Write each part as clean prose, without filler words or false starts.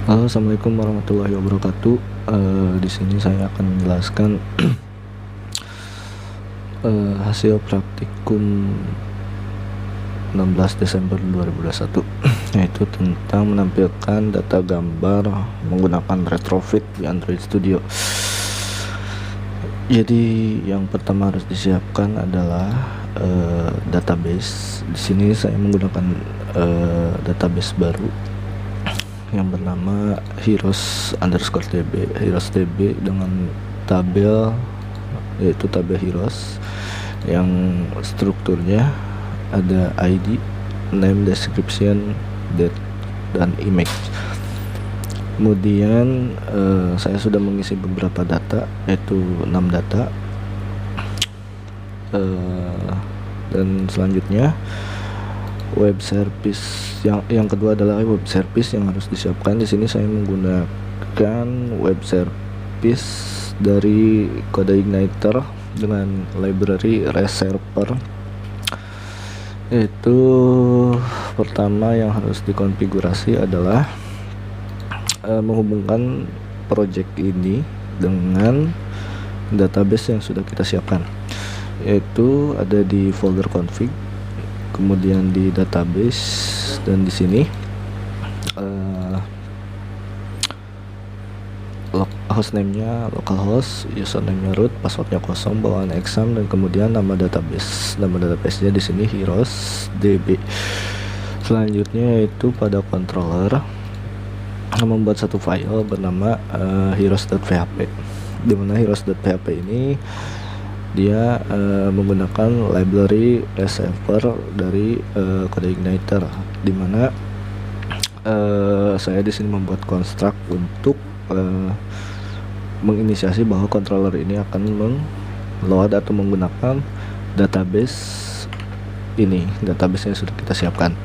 Halo, assalamualaikum warahmatullahi wabarakatuh. Di sini saya akan menjelaskan hasil praktikum 16 Desember 2021 yaitu tentang menampilkan data gambar menggunakan retrofit di Android Studio. Jadi yang pertama harus disiapkan adalah database. Di sini saya menggunakan database baru yang bernama heroes_db dengan tabel, yaitu tabel heroes yang strukturnya ada ID, name, description, date, dan image. Kemudian saya sudah mengisi beberapa data, yaitu 6 data, dan selanjutnya web service yang kedua adalah web service yang harus disiapkan. Di sini saya menggunakan web service dari CodeIgniter dengan library reserver. Itu pertama yang harus dikonfigurasi adalah menghubungkan project ini dengan database yang sudah kita siapkan, yaitu ada di folder config, kemudian di database, dan di sini hostname-nya localhost, username-nya root, passwordnya kosong, bawaan exam, dan kemudian nama database. Nama database-nya di sini heroes_db. Selanjutnya yaitu pada controller membuat satu file bernama heroes.php, di mana heroes.php ini dia menggunakan library reserver dari CodeIgniter, di mana saya di sini membuat construct untuk menginisiasi bahwa controller ini akan meng-load atau menggunakan database ini, database yang sudah kita siapkan.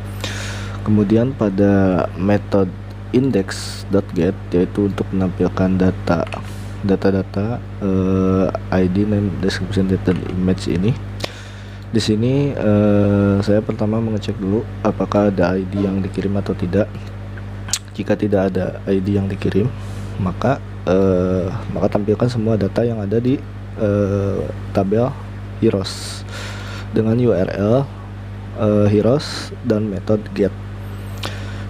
Kemudian pada method index.get, yaitu untuk menampilkan data ID, name, description, date, dan image ini. Di sini saya pertama mengecek dulu apakah ada ID yang dikirim atau tidak. Jika tidak ada ID yang dikirim, maka tampilkan semua data yang ada di tabel heroes dengan URL heroes dan metode get.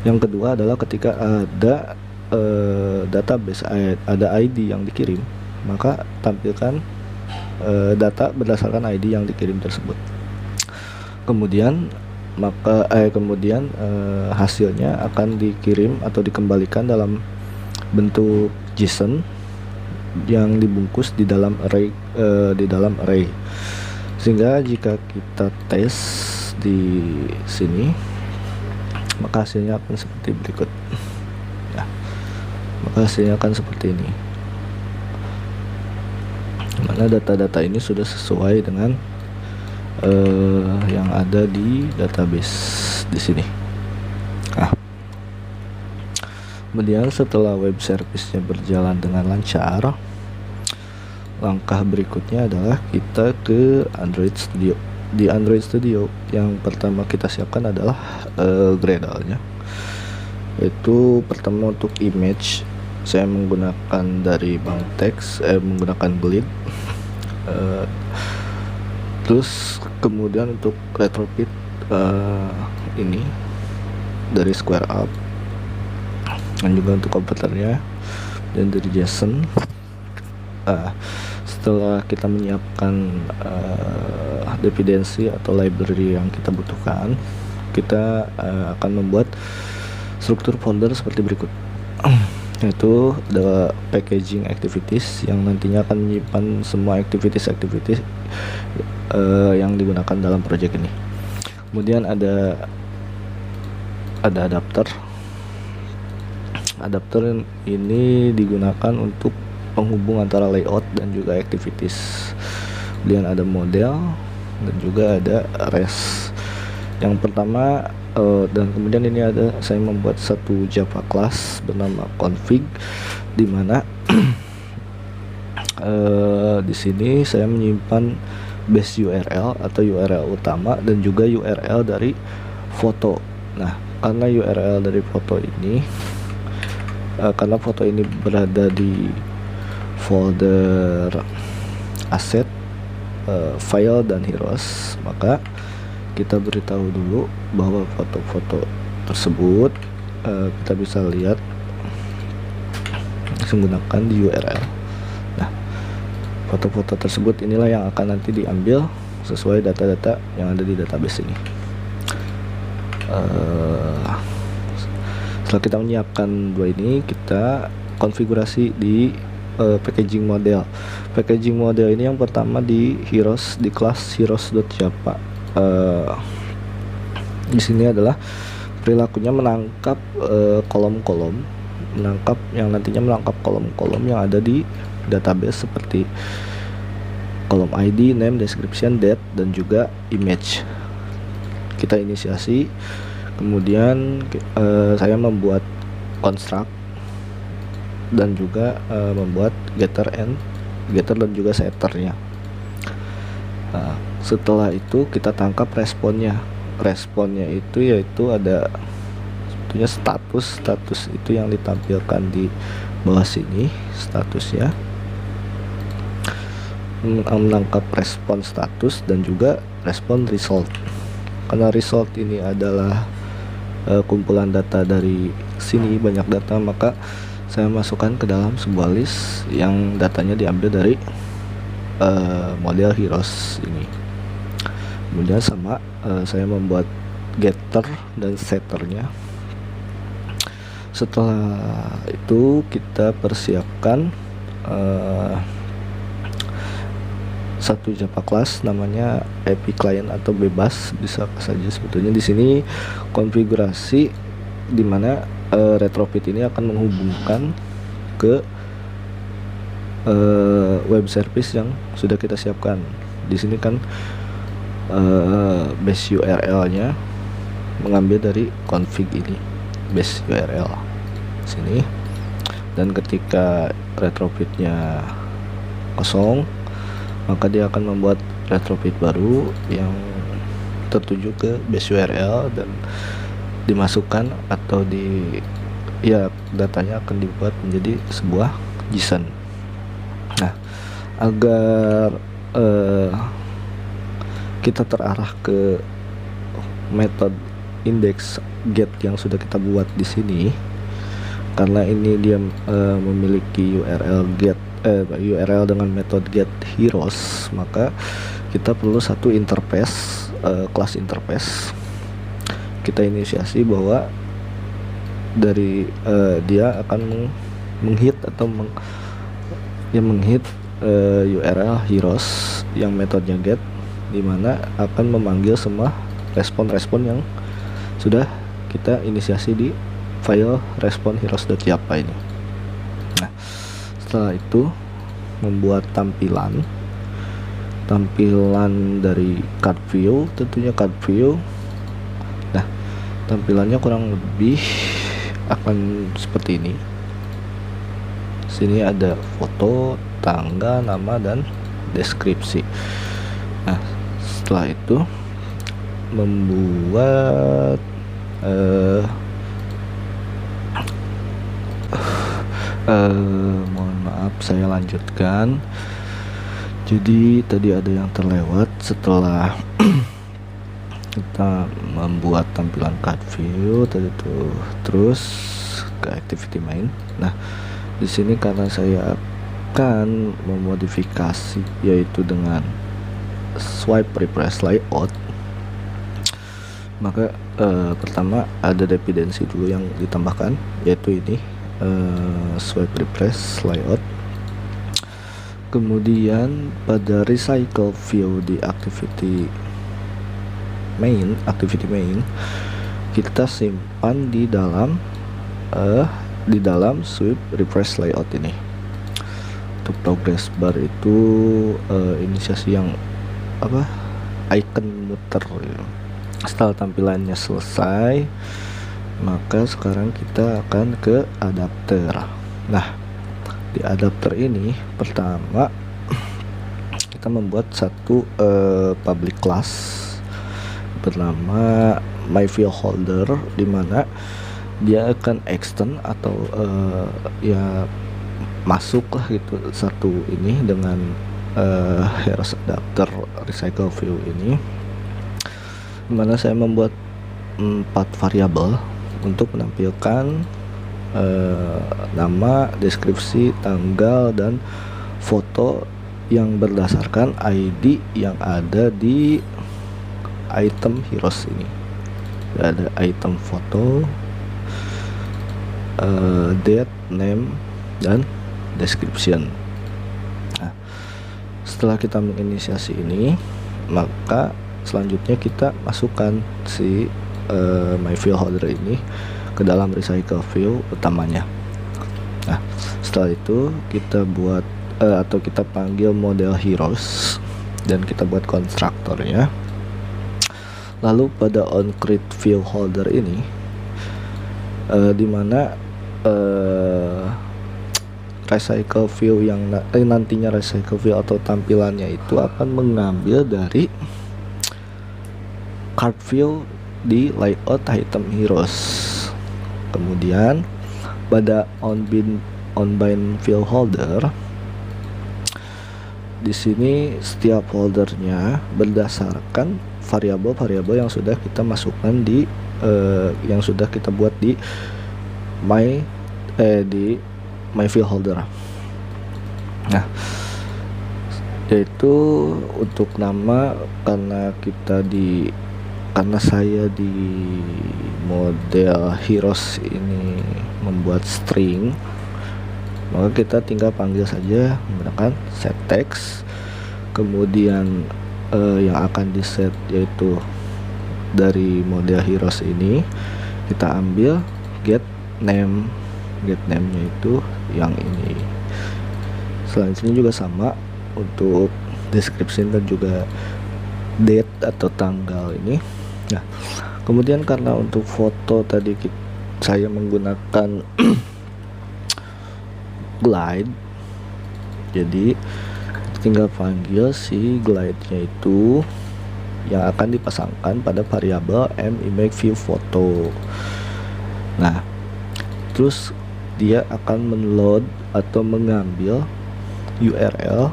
Yang kedua adalah ketika ada database, ada ID yang dikirim, maka tampilkan data berdasarkan ID yang dikirim tersebut. Kemudian hasilnya akan dikirim atau dikembalikan dalam bentuk JSON yang dibungkus di dalam array. Sehingga jika kita tes di sini, maka hasilnya akan seperti berikut. Ya, maka hasilnya akan seperti ini. Mana data-data ini sudah sesuai dengan yang ada di database di sini. Kemudian setelah web service-nya berjalan dengan lancar, langkah berikutnya adalah kita ke Android Studio. Di Android Studio yang pertama kita siapkan adalah Gradle-nya. Itu pertama untuk image, saya menggunakan dari Bangtext, menggunakan Glide. Terus kemudian untuk retrofit ini dari SquareUp, dan juga untuk komputernya dan dari JSON. Setelah kita menyiapkan dependensi atau library yang kita butuhkan, kita akan membuat struktur folder seperti berikut. Yaitu ada packaging activities yang nantinya akan menyimpan semua activities yang digunakan dalam project ini. Kemudian ada adapter. Adapter ini digunakan untuk penghubung antara layout dan juga activities. Kemudian ada model dan juga ada res. Yang pertama dan kemudian ini saya membuat satu Java class bernama config, di mana di sini saya menyimpan base URL atau URL utama dan juga URL dari foto. Nah, karena URL dari foto ini karena foto ini berada di folder aset, file dan heroes, maka kita beritahu dulu bahwa foto-foto tersebut kita bisa lihat menggunakan di URL. Nah, foto-foto tersebut inilah yang akan nanti diambil sesuai data-data yang ada di database ini. Setelah kita menyiapkan dua ini, kita konfigurasi di packaging model. Packaging model ini yang pertama di heroes, di kelas heroes.java. Di sini adalah perilakunya menangkap kolom-kolom, yang nantinya menangkap kolom-kolom yang ada di database seperti kolom ID, name, description, date, dan juga image. Kita inisiasi, kemudian saya membuat construct dan juga membuat getter dan juga setternya. Nah, setelah itu kita tangkap responnya itu yaitu ada sebetulnya status itu yang ditampilkan di bawah sini, statusnya menangkap respon status dan juga respon result. Karena result ini adalah kumpulan data dari sini, banyak data, maka saya masukkan ke dalam sebuah list yang datanya diambil dari model heroes ini. Kemudian sama saya membuat getter dan setternya. Setelah itu kita persiapkan satu Java class namanya API client atau bebas, bisa saja sebetulnya. Di sini konfigurasi dimana retrofit ini akan menghubungkan ke web service yang sudah kita siapkan. Di sini kan base URL-nya mengambil dari config ini, base URL sini, dan ketika retrofitnya kosong maka dia akan membuat retrofit baru yang tertuju ke base URL dan dimasukkan atau datanya akan dibuat menjadi sebuah JSON. Nah, agar kita terarah ke metode index get yang sudah kita buat di sini, karena ini dia memiliki URL dengan metode get heroes, maka kita perlu satu interface, kelas interface. Kita inisiasi bahwa dari dia akan menghit atau menghit URL heroes yang metodenya get, dimana akan memanggil semua respon-respon yang sudah kita inisiasi di file respon heroes.java ini. Nah, setelah itu membuat tampilan dari card view, tentunya card view. Nah, tampilannya kurang lebih akan seperti ini. Sini ada foto, tangga, nama, dan deskripsi. Nah, setelah itu membuat mohon maaf, saya lanjutkan. Jadi tadi ada yang terlewat setelah kita membuat tampilan card view tadi tuh, terus ke activity main. Nah, di sini karena saya akan memodifikasi yaitu dengan swipe refresh layout, maka pertama ada dependensi dulu yang ditambahkan, yaitu ini swipe refresh layout. Kemudian pada recycle view di activity main kita simpan di dalam swipe refresh layout ini. Untuk progress bar itu inisiasi yang icon muter. Setelah tampilannya selesai, maka sekarang kita akan ke adapter. Nah, di adapter ini pertama kita membuat satu public class bernama myFileHolder, dimana dia akan extend atau ya masuk lah gitu satu ini dengan Heroes Adapter Recycle View ini, dimana saya membuat 4 variabel untuk menampilkan nama, deskripsi, tanggal, dan foto yang berdasarkan ID yang ada di item heroes ini. Ada item foto, date, name, dan description. Nah, setelah kita menginisiasi ini, maka selanjutnya kita masukkan si my field holder ini ke dalam recycle view utamanya. Nah, setelah itu kita buat atau kita panggil model heroes dan kita buat konstruktornya. Lalu pada onCreate field holder ini dimana recycle view yang nantinya recycle view atau tampilannya itu akan mengambil dari card view di layout item heroes. Kemudian pada onBind field holder, di sini setiap foldernya berdasarkan variabel-variabel yang sudah kita masukkan di yang sudah kita buat di my field holder. Nah, yaitu untuk nama, karena saya di model heroes ini membuat string, maka kita tinggal panggil saja menggunakan set text. Kemudian yang akan di set yaitu dari model heroes ini kita ambil get name nya itu yang ini. Selanjutnya juga sama untuk description dan juga date atau tanggal ini. Nah, kemudian karena untuk foto tadi saya menggunakan glide, jadi tinggal panggil si glide-nya itu yang akan dipasangkan pada variabel mImageViewPhoto. Nah, terus dia akan menload atau mengambil URL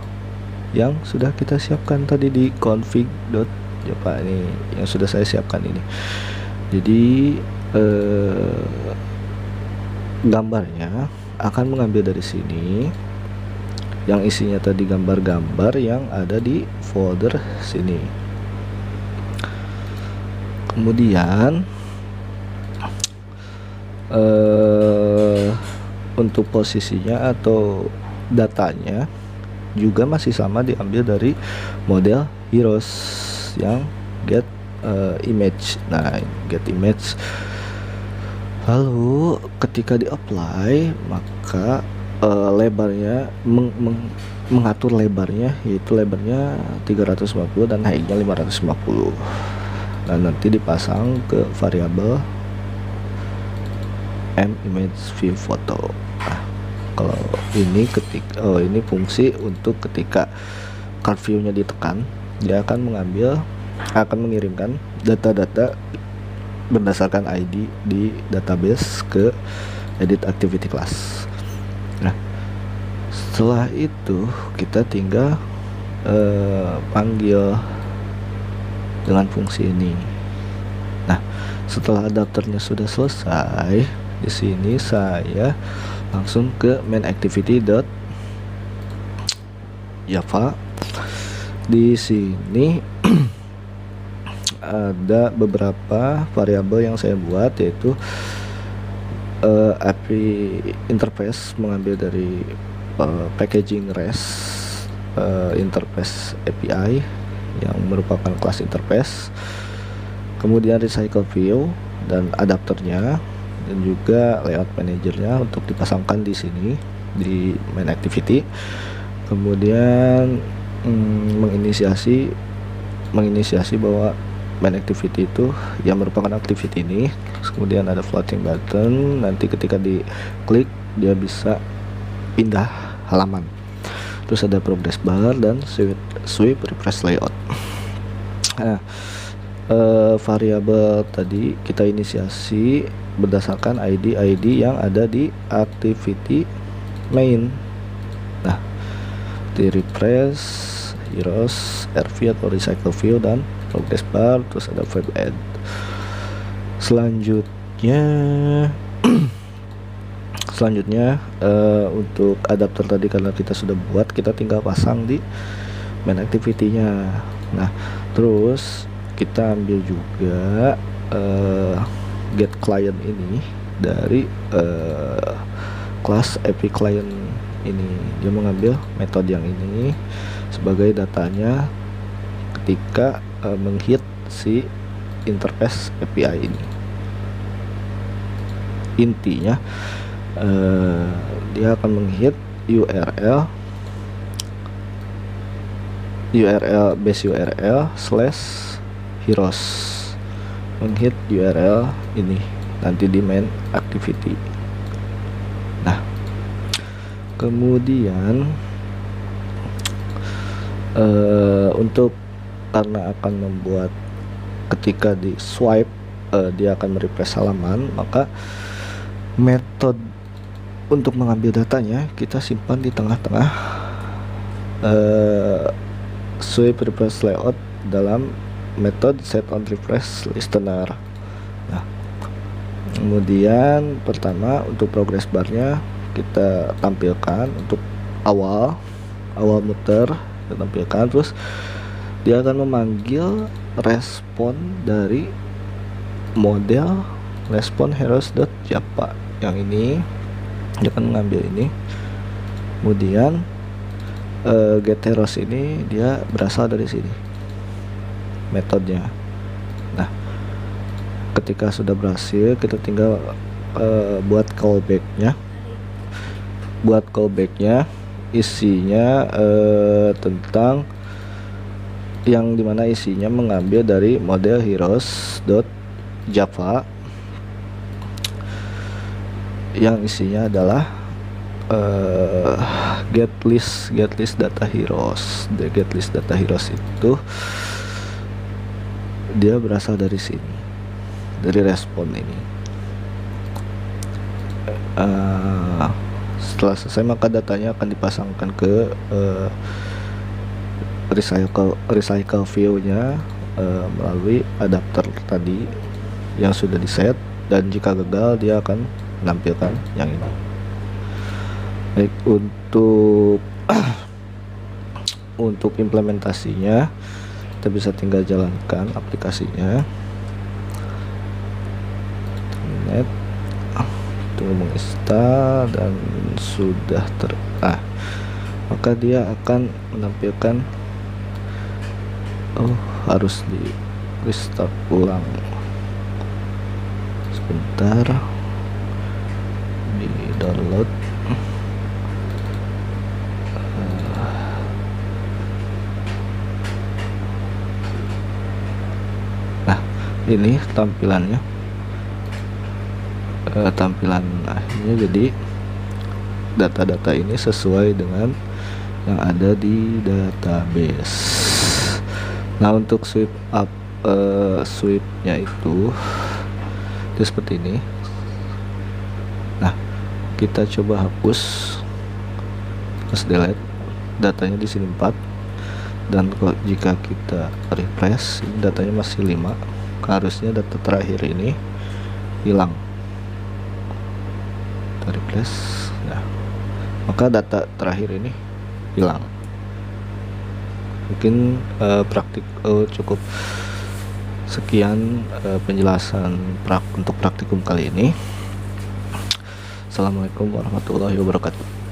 yang sudah kita siapkan tadi di config. Coba ini yang sudah saya siapkan ini. Jadi gambarnya akan mengambil dari sini yang isinya tadi gambar-gambar yang ada di folder sini. Kemudian untuk posisinya atau datanya juga masih sama diambil dari model heroes yang get image. Nah, get image. Lalu ketika di apply, maka lebarnya mengatur lebarnya, yaitu lebarnya 350 dan height-nya 550. Nah, nanti dipasang ke variabel mImageViewPhoto. Nah, kalau ini ini fungsi untuk ketika card view-nya ditekan, dia akan mengirimkan data-data berdasarkan ID di database ke edit activity class. Nah, setelah itu kita tinggal panggil dengan fungsi ini. Nah, setelah adapternya sudah selesai, di sini saya langsung ke main activity.java. Di sini ada beberapa variabel yang saya buat, yaitu API interface mengambil dari packaging REST interface API yang merupakan kelas interface, kemudian recycle view dan adapternya, dan juga layout manajernya untuk dipasangkan di sini di main activity. Kemudian menginisiasi bahwa main activity itu yang merupakan activity ini. Kemudian ada floating button, nanti ketika diklik dia bisa pindah halaman. Terus ada progress bar dan sweep refresh layout. Nah, variabel tadi kita inisiasi berdasarkan ID yang ada di activity main. Nah, di refresh, heroes, rv atau recycle view, dan progress bar, terus ada verb add. Selanjutnya untuk adapter tadi karena kita sudah buat, kita tinggal pasang di main activity-nya. Nah, terus kita ambil juga get client ini dari kelas API client ini. Dia mengambil metode yang ini sebagai datanya ketika menghit si interface API ini. Intinya dia akan menghit base URL slash heroes, menghit URL ini nanti di main activity. Nah, kemudian untuk karena akan membuat ketika di swipe dia akan merefresh halaman, maka metode untuk mengambil datanya kita simpan di tengah-tengah swipe refresh layout dalam metode set on refresh listener. Nah, kemudian pertama untuk progress barnya kita tampilkan untuk awal muter kita tampilkan, terus dia akan memanggil respon dari model respon heroes.java yang ini. Dia akan mengambil ini, kemudian get heroes ini dia berasal dari sini metodenya. Nah, ketika sudah berhasil kita tinggal buat callbacknya. Isinya tentang yang dimana isinya mengambil dari model heroes.java yang isinya adalah get list data heroes. The get list data heroes itu dia berasal dari sini, dari respon ini. Setelah selesai maka datanya akan dipasangkan ke recycle view-nya melalui adapter tadi yang sudah di set, dan jika gagal dia akan menampilkan yang ini. Baik, untuk implementasinya kita bisa tinggal jalankan aplikasinya. Net tunggu menginstal dan sudah maka dia akan menampilkan harus di restart ulang sebentar, di download. Nah, ini tampilannya, tampilan akhirnya. Jadi data-data ini sesuai dengan yang ada di database. Nah, untuk sweep-nya itu dia seperti ini. Nah, kita coba hapus, terus delete datanya di sini 4, dan jika kita refresh ini datanya masih 5. Harusnya data terakhir ini hilang. Kita refresh, nah maka data terakhir ini hilang. Mungkin cukup sekian penjelasan untuk praktikum kali ini. Assalamualaikum warahmatullahi wabarakatuh.